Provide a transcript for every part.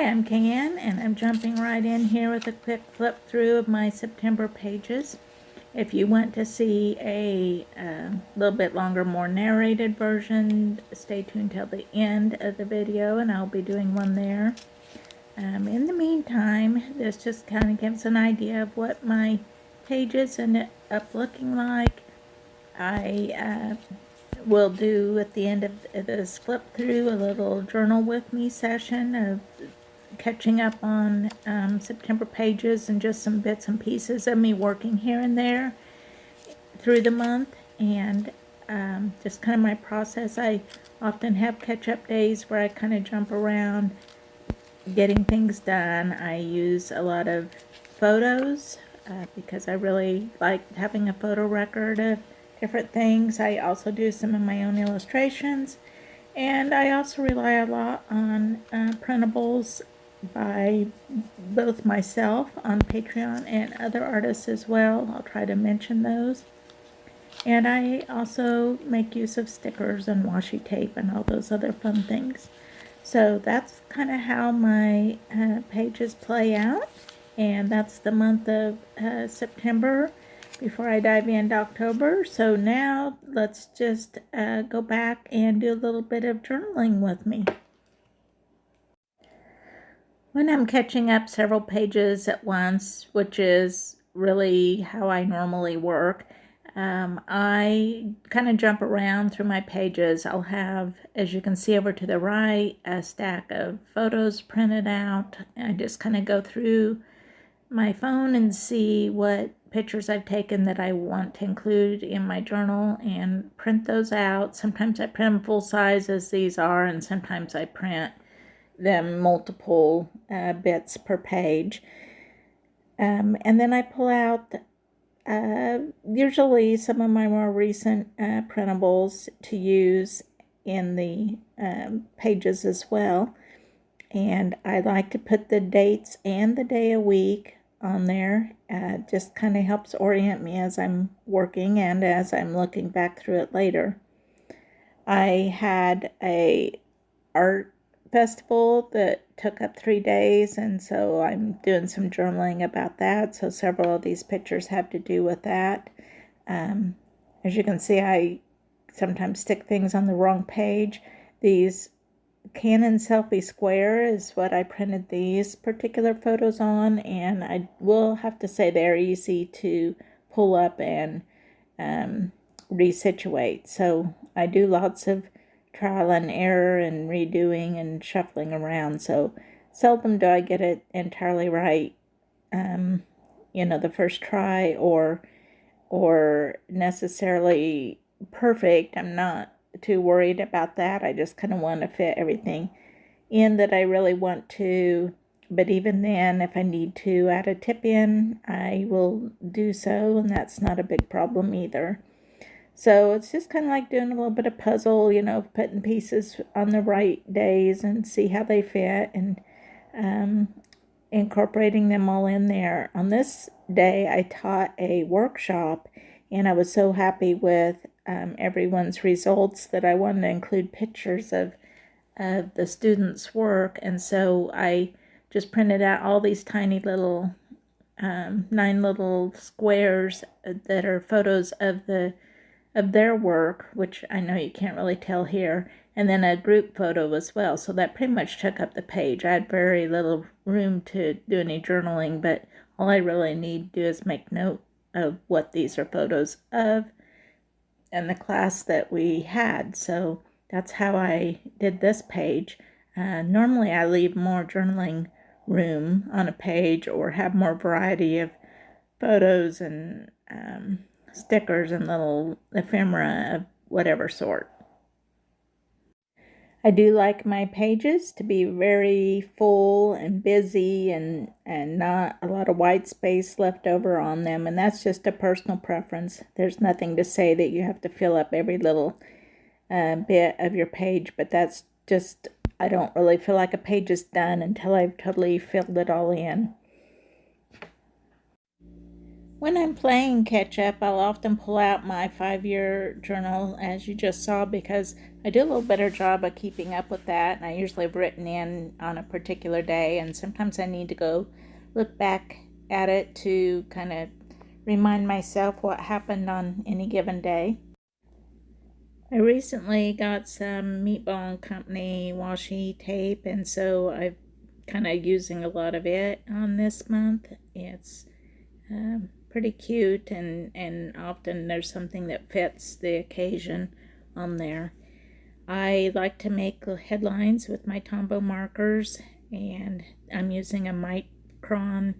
I'm Can, and I'm jumping right in here with a quick flip through of my September pages. If you want to see a little bit longer, more narrated version, stay tuned till the end of the video, and I'll be doing one there. In the meantime, this just kind of gives an idea of what my pages end up looking like. I will do at the end of this flip through a little journal with me session of catching up on September pages and just some bits and pieces of me working here and there through the month, and just kind of my process. I often have catch-up days where I kind of jump around getting things done. I use a lot of photos because I really like having a photo record of different things. I also do some of my own illustrations, and I also rely a lot on printables by both myself on Patreon and other artists as well. I'll try to mention those. And I also make use of stickers and washi tape and all those other fun things. So that's kind of how my pages play out. And that's the month of September before I dive into October. So now let's just go back and do a little bit of journaling with me. When I'm catching up several pages at once, which is really how I normally work, I kind of jump around through my pages. I'll have, as you can see over to the right, a stack of photos printed out. I just kind of go through my phone and see what pictures I've taken that I want to include in my journal and print those out. Sometimes I print them full size as these are, and sometimes I print them multiple bits per page. And then I pull out usually some of my more recent printables to use in the pages as well. And I like to put the dates and the day a week on there. Just kind of helps orient me as I'm working and as I'm looking back through it later. I had a art festival that took up 3 days, and so I'm doing some journaling about that. So several of these pictures have to do with that. As you can see, I sometimes stick things on the wrong page. These Canon Selfie Square is what I printed these particular photos on, and I will have to say they're easy to pull up and resituate. So I do lots of trial and error and redoing and shuffling around, so seldom do I get it entirely right, the first try, or necessarily perfect. I'm not too worried about that. I just kind of want to fit everything in that I really want to, but even then, if I need to add a tip in, I will do so, and that's not a big problem either. So it's just kind of like doing a little bit of puzzle, putting pieces on the right days and see how they fit, and incorporating them all in there. On this day, I taught a workshop, and I was so happy with everyone's results that I wanted to include pictures of the students' work. And so I just printed out all these tiny little 9 little squares that are photos of their work, which I know you can't really tell here, and then a group photo as well. So that pretty much took up the page. I had very little room to do any journaling, but all I really need to do is make note of what these are photos of and the class that we had. So that's how I did this page. Normally I leave more journaling room on a page, or have more variety of photos and stickers and little ephemera of whatever sort. I do like my pages to be very full and busy, and not a lot of white space left over on them, and that's just a personal preference. There's nothing to say that you have to fill up every little bit of your page, but that's just, I don't really feel like a page is done until I've totally filled it all in. When I'm playing catch up, I'll often pull out my 5-year journal, as you just saw, because I do a little better job of keeping up with that. And I usually have written in on a particular day, and sometimes I need to go look back at it to kind of remind myself what happened on any given day. I recently got some Meatball and Company washi tape, and so I'm kind of using a lot of it on this month. It's pretty cute, and often there's something that fits the occasion on there. I like to make headlines with my Tombow markers, and I'm using a micron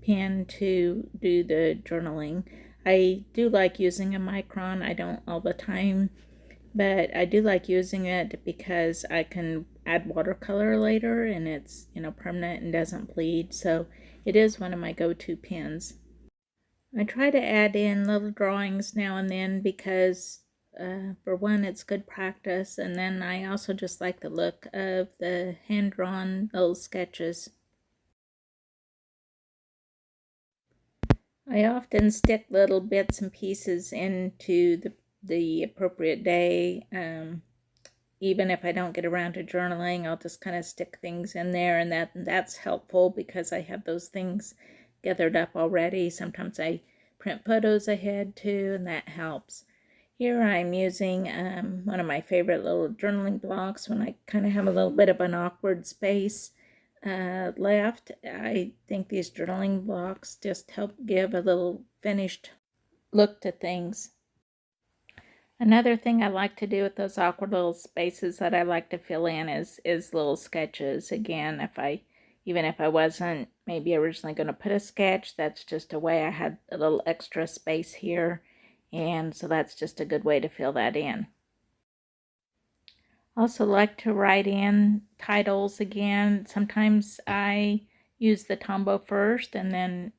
pen to do the journaling. I do like using a micron. I don't all the time, but I do like using it because I can add watercolor later, and it's, permanent and doesn't bleed, so it is one of my go-to pens. I try to add in little drawings now and then because, for one, it's good practice, and then I also just like the look of the hand-drawn little sketches. I often stick little bits and pieces into the appropriate day. Even if I don't get around to journaling, I'll just kind of stick things in there, and that's helpful because I have those things gathered up already. Sometimes I print photos ahead too, and that helps. Here I'm using one of my favorite little journaling blocks when I kind of have a little bit of an awkward space left. I think these journaling blocks just help give a little finished look to things. Another thing I like to do with those awkward little spaces that I like to fill in is little sketches. Again, even if I wasn't maybe originally going to put a sketch, that's just a way I had a little extra space here, and so that's just a good way to fill that in. Also like to write in titles again. Sometimes I use the Tombow first and then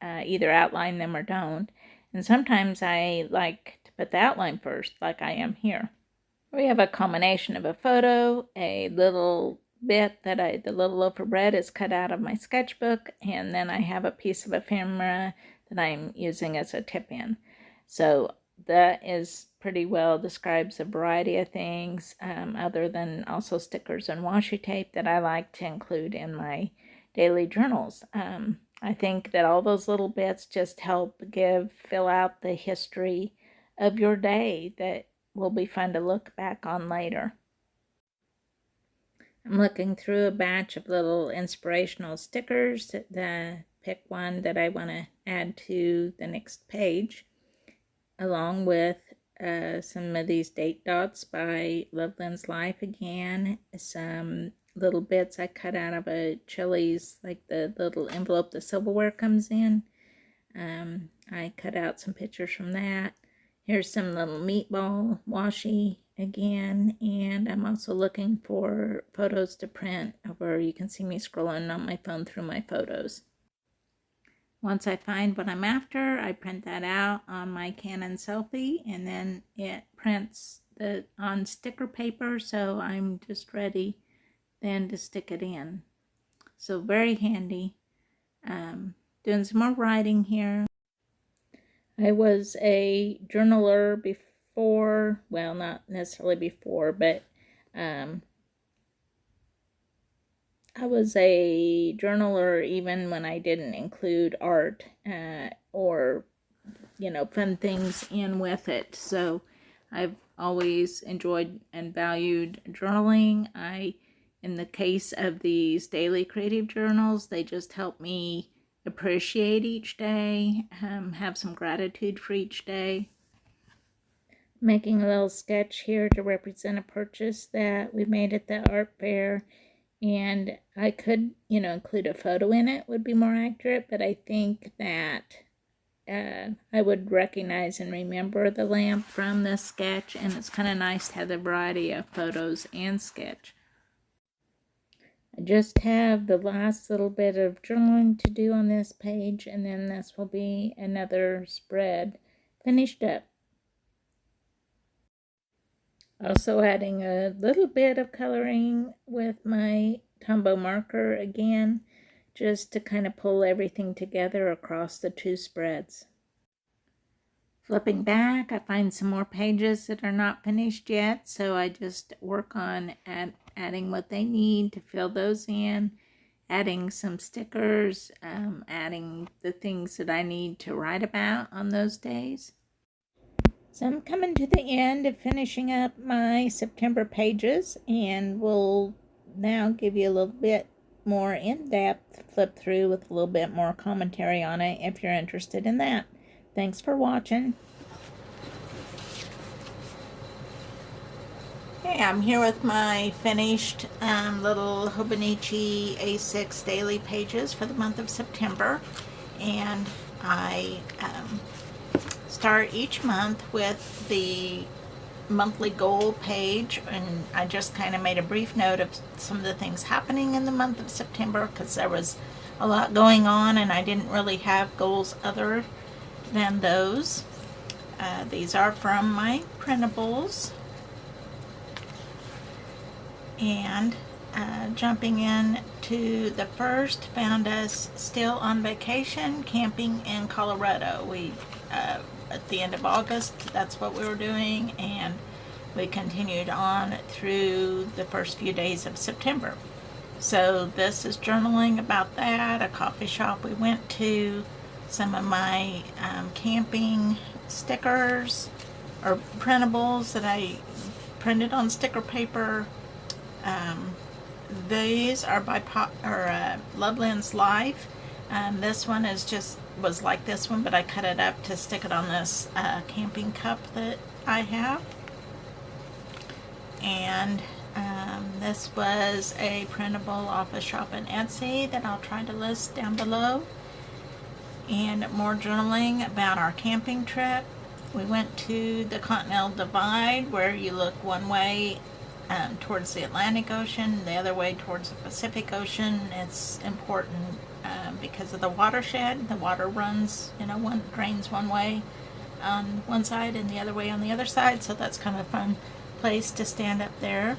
either outline them or don't. And sometimes I like to put the outline first, like I am here. We have a combination of a photo, a little bit the little loaf of bread is cut out of my sketchbook, and then I have a piece of ephemera that I'm using as a tip-in. So that is pretty well describes a variety of things, other than also stickers and washi tape that I like to include in my daily journals. I think that all those little bits just help fill out the history of your day that will be fun to look back on later. I'm looking through a batch of little inspirational stickers to pick one that I want to add to the next page, along with some of these date dots by Loveland's Life again, some little bits I cut out of a Chili's, like the little envelope the silverware comes in. I cut out some pictures from that. Here's some little meatball washi again, and I'm also looking for photos to print where you can see me scrolling on my phone through my photos. Once I find what I'm after, I print that out on my Canon Selfie, and then it prints on sticker paper, so I'm just ready then to stick it in. So very handy. Doing some more writing here. I was a journaler before, well, not necessarily before, but I was a journaler even when I didn't include art or, fun things in with it. So I've always enjoyed and valued journaling. In the case of these daily creative journals, they just help me appreciate each day, have some gratitude for each day. Making a little sketch here to represent a purchase that we made at the art fair, and I could, include a photo in it would be more accurate, but I think that I would recognize and remember the lamp from this sketch, and it's kind of nice to have the variety of photos and sketch. I just have the last little bit of journaling to do on this page, and then this will be another spread finished up. Also adding a little bit of coloring with my Tombow marker again just to kind of pull everything together across the two spreads. Flipping back, I find some more pages that are not finished yet, so I just work on adding what they need to fill those in, adding some stickers, adding the things that I need to write about on those days. So I'm coming to the end of finishing up my September pages, and we'll now give you a little bit more in-depth flip through with a little bit more commentary on it if you're interested in that. Thanks for watching. Okay, I'm here with my finished little Hobonichi A6 daily pages for the month of September, and I start each month with the monthly goal page, and I just kind of made a brief note of some of the things happening in the month of September because there was a lot going on and I didn't really have goals other than those. These are from my printables, and jumping in to the first, found us still on vacation camping in Colorado. We at the end of August, that's what we were doing, and we continued on through the first few days of September. So this is journaling about that, a coffee shop we went to, some of my camping stickers or printables that I printed on sticker paper. These are by Loveland's Life. This one was like this one, but I cut it up to stick it on this camping cup that I have. And this was a printable off a shop in Etsy that I'll try to list down below. And more journaling about our camping trip. We went to the Continental Divide, where you look one way towards the Atlantic Ocean, the other way towards the Pacific Ocean. It's important because of the watershed. The water runs, drains one way on one side and the other way on the other side, so that's kind of a fun place to stand up there.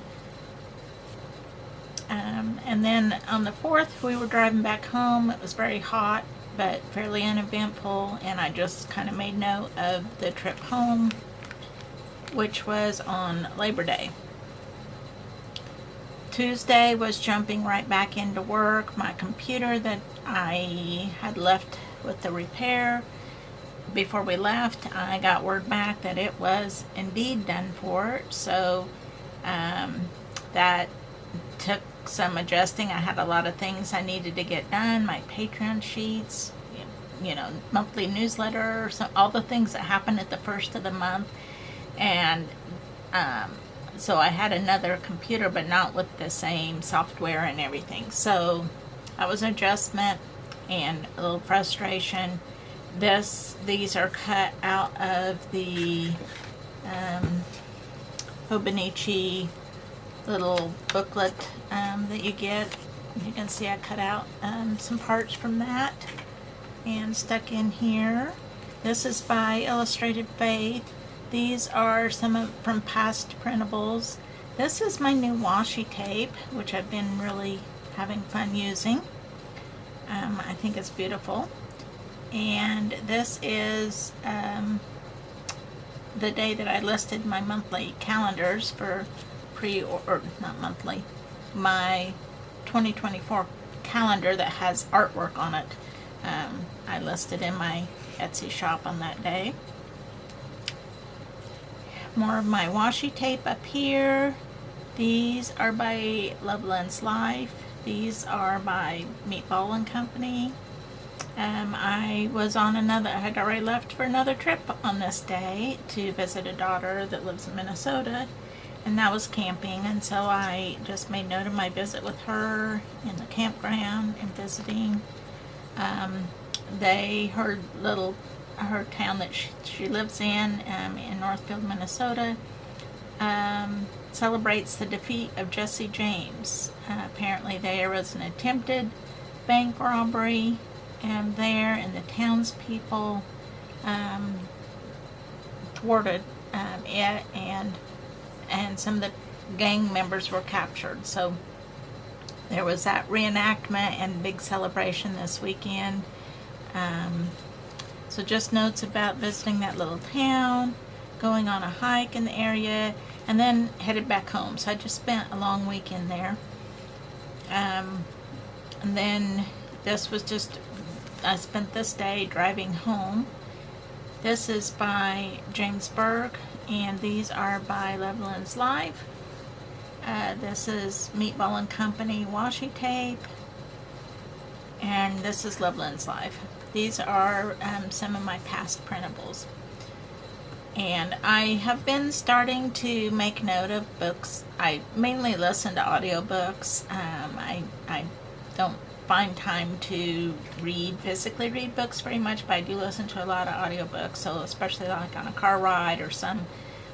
And then on the 4th, we were driving back home. It was very hot, but fairly uneventful, and I just kind of made note of the trip home, which was on Labor Day. Tuesday was jumping right back into work. My computer that I had left with the repair, before we left, I got word back that it was indeed done for. So that took some adjusting. I had a lot of things I needed to get done, my Patreon sheets, monthly newsletter, all the things that happen at the first of the month. And so I had another computer, but not with the same software and everything. So that was an adjustment and a little frustration. These are cut out of the Hobonichi little booklet that you get. You can see I cut out some parts from that and stuck in here. This is by Illustrated Faith. These are some from past printables. This is my new washi tape, which I've been really having fun using. I think it's beautiful. And this is the day that I listed my monthly calendars for my 2024 calendar that has artwork on it. I listed in my Etsy shop on that day. More of my washi tape up here. These are by Loveland's Life. These are by Meatball and Company. I had already left for another trip on this day to visit a daughter that lives in Minnesota, and that was camping, and so I just made note of my visit with her in the campground and visiting. Her town that she lives in Northfield, Minnesota, celebrates the defeat of Jesse James. Apparently there was an attempted bank robbery there, and the townspeople thwarted it, and some of the gang members were captured. So there was that reenactment and big celebration this weekend. So just notes about visiting that little town, going on a hike in the area, and then headed back home. So I just spent a long weekend there. And then this was just, I spent this day driving home. This is by James Berg, and these are by Loveland's Life. This is Meatball and Company washi tape, and this is Loveland's Life. These are some of my past printables. And I have been starting to make note of books. I mainly listen to audiobooks. I don't find time to physically read books very much, but I do listen to a lot of audiobooks. So especially like on a car ride or some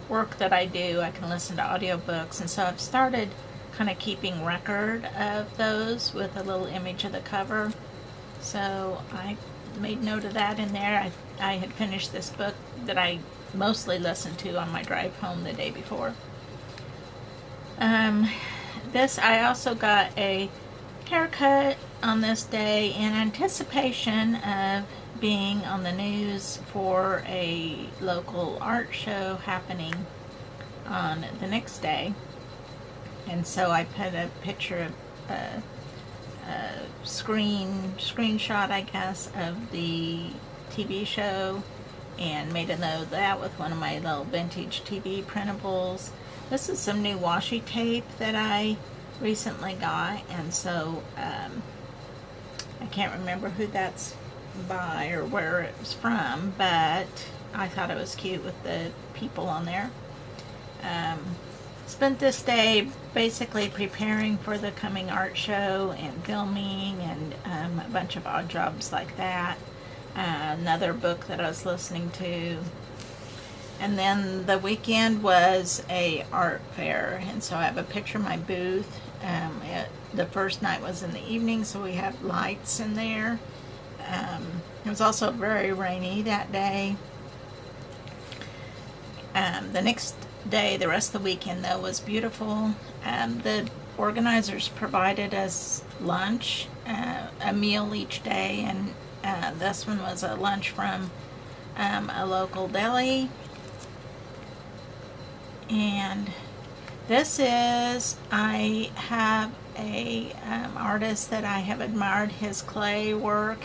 work that I do, I can listen to audiobooks. And so I've started kind of keeping record of those with a little image of the cover. So I made note of that in there. I had finished this book that I mostly listened to on my drive home the day before. I also got a haircut on this day in anticipation of being on the news for a local art show happening on the next day. And so I put a picture of screenshot, I guess, of the TV show and made a note of that with one of my little vintage TV printables. This is some new washi tape that I recently got, and so I can't remember who that's by or where it was from, but I thought it was cute with the people on there. Spent this day basically preparing for the coming art show and filming and a bunch of odd jobs like that. Another book that I was listening to. And then the weekend was a art fair, and so I have a picture of my booth. The first night was in the evening, so we had lights in there. It was also very rainy that day. The next day, the rest of the weekend though, was beautiful. The organizers provided us lunch, a meal each day, and this one was a lunch from a local deli. And this is, I have a artist that I have admired his clay work,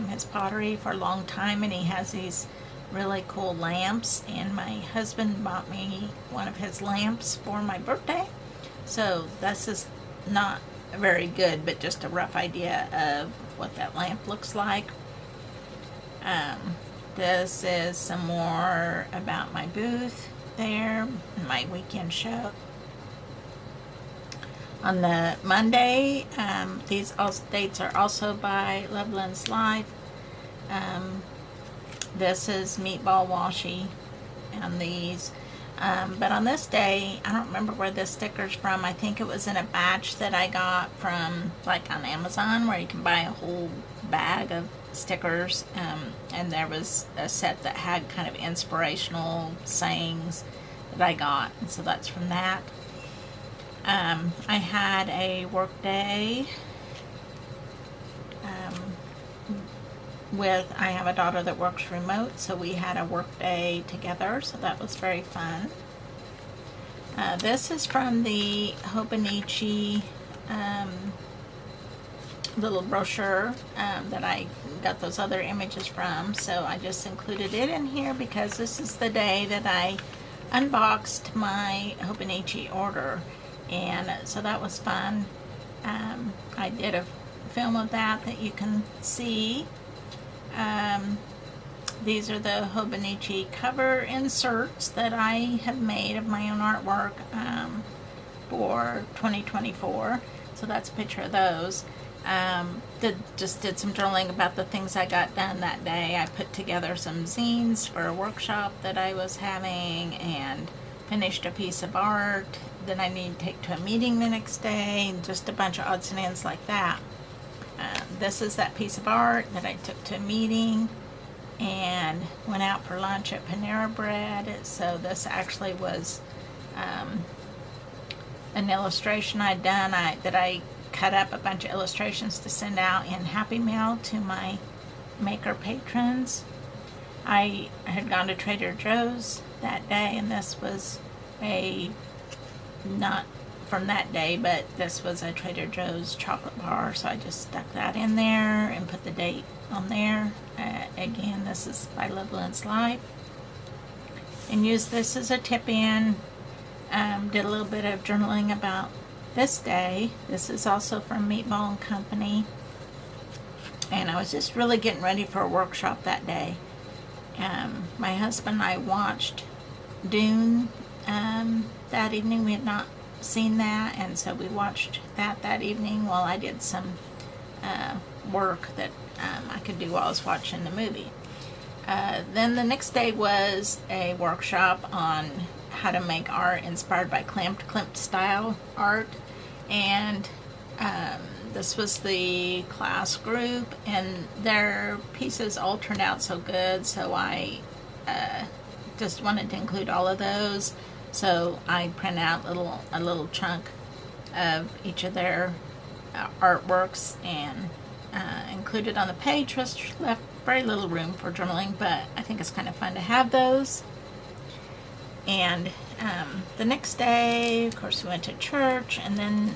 his pottery for a long time, and he has these really cool lamps, and my husband bought me one of his lamps for my birthday. So this is not very good, but just a rough idea of what that lamp looks like. This is some more about my booth there, my weekend show. On the Monday, these dates are also by Loveland's Life. This is Meatball Washi and these. But on this day, I don't remember where this sticker's from. I think it was in a batch that I got from, like, on Amazon, where you can buy a whole bag of stickers. And there was a set that had kind of inspirational sayings that I got, and so that's from that. I had a work day I have a daughter that works remote, so we had a work day together, so that was very fun. This is from the Hobonichi little brochure that I got those other images from, so I just included it in here because this is the day that I unboxed my Hobonichi order, and so that was fun. I did a film of that you can see. These are the Hobonichi cover inserts that I have made of my own artwork for 2024. So that's a picture of those. Just did some journaling about the things I got done that day. I put together some zines for a workshop that I was having and finished a piece of art that I need to take to a meeting the next day, and just a bunch of odds and ends like that. This is that piece of art that I took to a meeting and went out for lunch at Panera Bread. So this actually was an illustration I'd done that I cut up a bunch of illustrations to send out in Happy Mail to my maker patrons. I had gone to Trader Joe's that day, and this was not from that day, but this was a Trader Joe's chocolate bar, so I just stuck that in there and put the date on there. Again, this is by Loveland's Life, and used this as a tip-in. Did a little bit of journaling about this day. This is also from Meatball and Company, and I was just really getting ready for a workshop that day. My husband and I watched Dune that evening. We had not seen that, and so we watched that evening while I did some work that I could do while I was watching the movie. Then the next day was a workshop on how to make art inspired by Klimt style art, and this was the class group, and their pieces all turned out so good, so I just wanted to include all of those. So I print out a little chunk of each of their artworks and include it on the page, which left very little room for journaling, but I think it's kind of fun to have those. And the next day, of course, we went to church, and then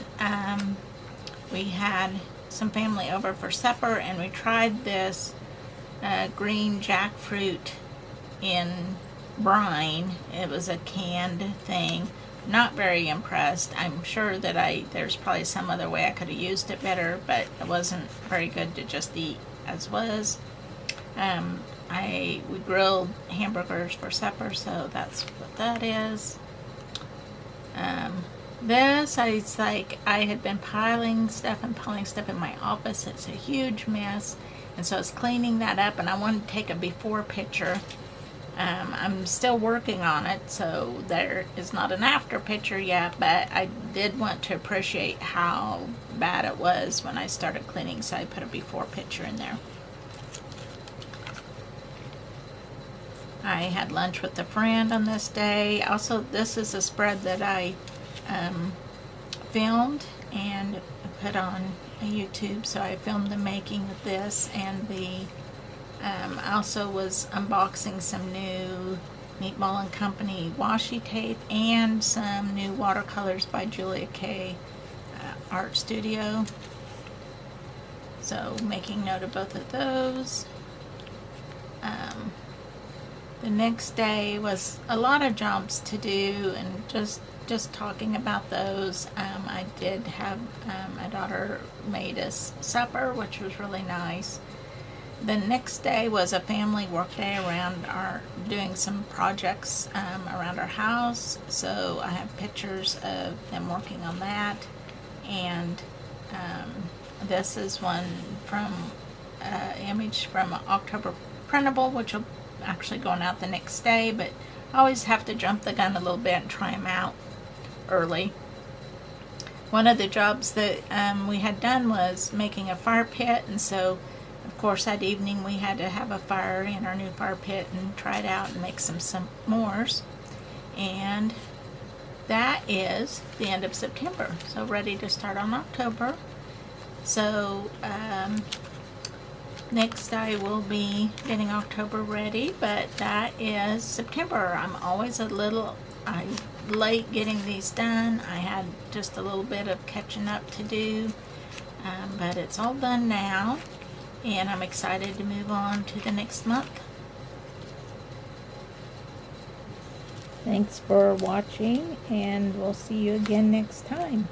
we had some family over for supper, and we tried this green jackfruit in brine. It was a canned thing. Not very impressed. I'm sure that there's probably some other way I could have used it better, but it wasn't very good to just eat as was. We grilled hamburgers for supper, so that's what that is. It's like I had been piling stuff in my office. It's a huge mess, and so I was cleaning that up, and I wanted to take a before picture. I'm still working on it, so there is not an after picture yet, but I did want to appreciate how bad it was when I started cleaning, so I put a before picture in there. I had lunch with a friend on this day. Also, this is a spread that I filmed and put on YouTube, so I filmed the making of this, and I also was unboxing some new Meatball and Company washi tape and some new watercolors by Julia K. Art Studio. So making note of both of those. The next day was a lot of jumps to do, and just talking about those. I did have my daughter made us supper, which was really nice. The next day was a family work day around doing some projects around our house. So I have pictures of them working on that, and this is one from image from October printable, which will actually going out the next day, but I always have to jump the gun a little bit and try them out early. One of the jobs that we had done was making a fire pit, and so of course that evening we had to have a fire in our new fire pit and try it out and make some s'mores. And that is the end of September, so ready to start on October. So next I will be getting October ready, but that is September. I'm always I'm late getting these done. I had just a little bit of catching up to do, but it's all done now, and I'm excited to move on to the next month. Thanks for watching, and we'll see you again next time.